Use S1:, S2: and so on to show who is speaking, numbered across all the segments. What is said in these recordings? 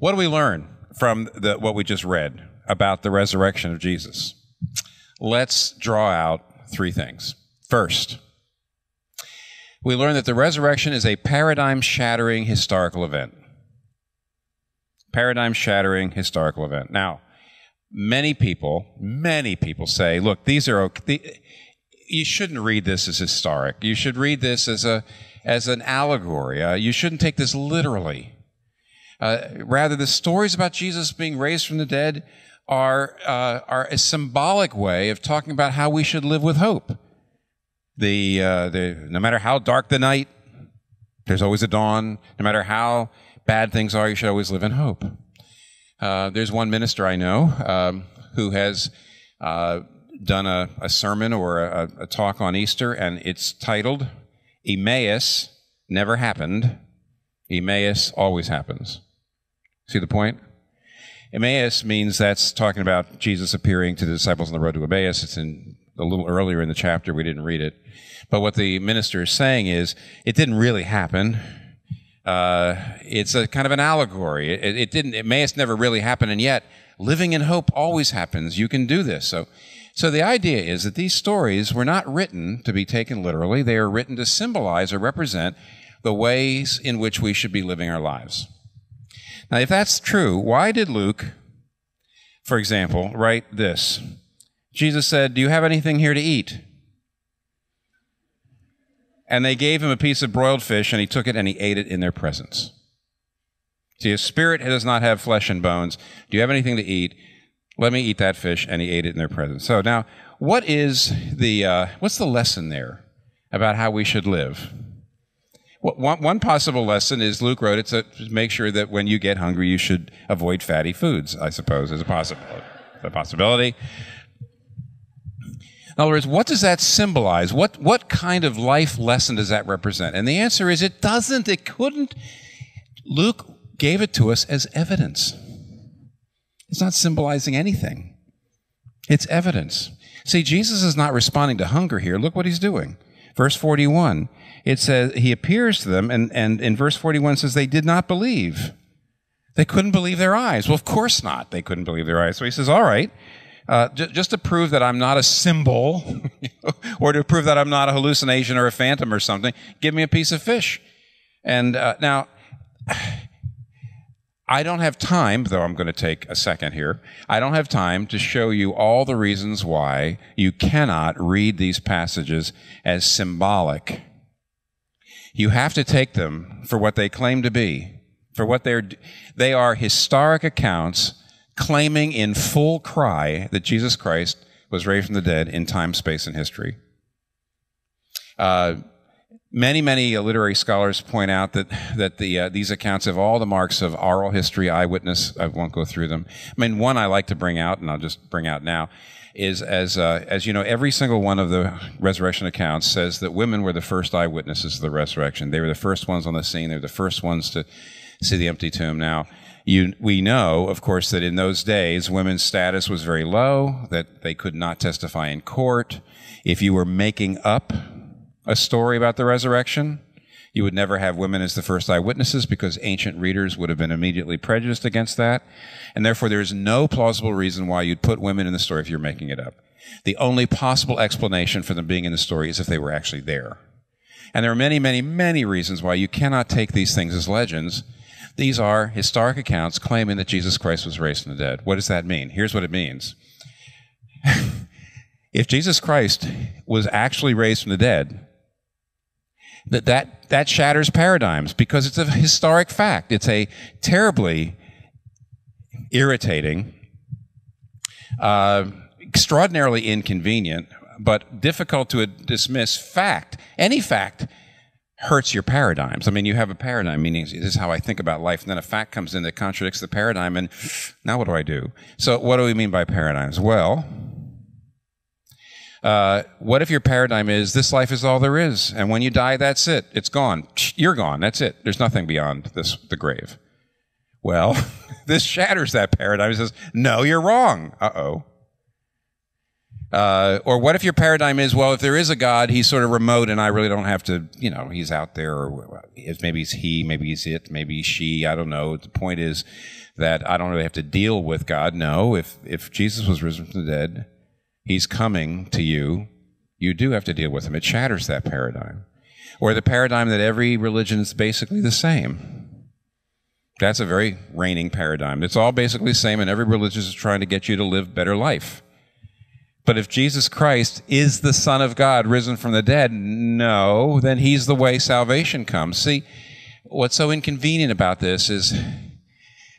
S1: What do we learn from what we just read about the resurrection of Jesus? Let's draw out three things. First, we learn that the resurrection is a paradigm-shattering historical event. Paradigm-shattering historical event. Now, many people say, look, you shouldn't read this as historic. You should read this as an allegory. You shouldn't take this literally. Rather, the stories about Jesus being raised from the dead are a symbolic way of talking about how we should live with hope. No matter how dark the night, there's always a dawn. No matter how bad things are, you should always live in hope. There's one minister I know who has done a sermon or a talk on Easter, and it's titled, Emmaus Never Happened, Emmaus Always Happens. See the point? Emmaus means that's talking about Jesus appearing to the disciples on the road to Emmaus. It's a little earlier in the chapter. We didn't read it. But what the minister is saying is it didn't really happen. It's a kind of an allegory. Emmaus never really happened, and yet living in hope always happens. You can do this. So the idea is that these stories were not written to be taken literally. They are written to symbolize or represent the ways in which we should be living our lives. Now, if that's true, why did Luke, for example, write this? Jesus said, "Do you have anything here to eat?" And they gave him a piece of broiled fish, and he took it and he ate it in their presence. See, a spirit does not have flesh and bones. Do you have anything to eat? Let me eat that fish, and he ate it in their presence. So now, what's the lesson there about how we should live? One possible lesson is Luke wrote it to make sure that when you get hungry, you should avoid fatty foods, I suppose, is a possibility. In other words, what does that symbolize? What kind of life lesson does that represent? And the answer is it doesn't, it couldn't. Luke gave it to us as evidence. It's not symbolizing anything. It's evidence. See, Jesus is not responding to hunger here. Look what he's doing. Verse 41, it says, he appears to them, and in verse 41 says they did not believe. They couldn't believe their eyes. Well, of course not. They couldn't believe their eyes. So he says, all right, just to prove that I'm not a symbol, or to prove that I'm not a hallucination or a phantom or something, give me a piece of fish. And now, I don't have time, though I'm going to take a second here. I don't have time to show you all the reasons why you cannot read these passages as symbolic. You have to take them for what they claim to be, for what they are historic accounts claiming in full cry that Jesus Christ was raised from the dead in time, space, and history. Many literary scholars point out that these accounts have all the marks of oral history, eyewitness. I won't go through them. I mean, one I like to bring out, and I'll just bring out now, is as you know, every single one of the resurrection accounts says that women were the first eyewitnesses of the resurrection. They were the first ones on the scene. They were the first ones to see the empty tomb. Now, we know, of course, that in those days, women's status was very low, that they could not testify in court. If you were making up a story about the resurrection, you would never have women as the first eyewitnesses because ancient readers would have been immediately prejudiced against that. And therefore, there is no plausible reason why you'd put women in the story if you're making it up. The only possible explanation for them being in the story is if they were actually there. And there are many reasons why you cannot take these things as legends. These are historic accounts claiming that Jesus Christ was raised from the dead. What does that mean? Here's what it means. If Jesus Christ was actually raised from the dead, that shatters paradigms because it's a historic fact. It's a terribly irritating, extraordinarily inconvenient, but difficult to dismiss fact. Any fact hurts your paradigms. I mean, you have a paradigm, meaning this is how I think about life, and then a fact comes in that contradicts the paradigm, and now what do I do? So what do we mean by paradigms? Well, what if your paradigm is this life is all there is, and when you die, that's it. It's gone. You're gone. That's it. There's nothing beyond the grave. Well, this shatters that paradigm. It says, no, you're wrong. Uh-oh. Or what if your paradigm is, well, if there is a God, he's sort of remote, and I really don't have to, he's out there, or maybe he's he, maybe he's it, maybe he's she, I don't know. The point is, that I don't really have to deal with God. No, if Jesus was risen from the dead, he's coming to you. You do have to deal with him. It shatters that paradigm. Or the paradigm that every religion is basically the same. That's a very reigning paradigm. It's all basically the same, and every religion is trying to get you to live a better life. But if Jesus Christ is the Son of God risen from the dead, no, then he's the way salvation comes. See, what's so inconvenient about this is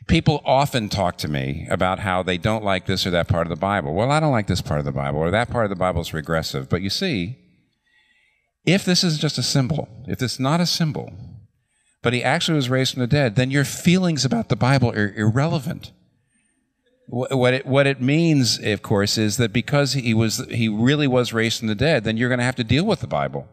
S1: people often talk to me about how they don't like this or that part of the Bible. Well, I don't like this part of the Bible, or that part of the Bible is regressive. But you see, if this is just a symbol, if it's not a symbol, but he actually was raised from the dead, then your feelings about the Bible are irrelevant. What it means, of course, is that because he really was raised from the dead, then you're going to have to deal with the Bible.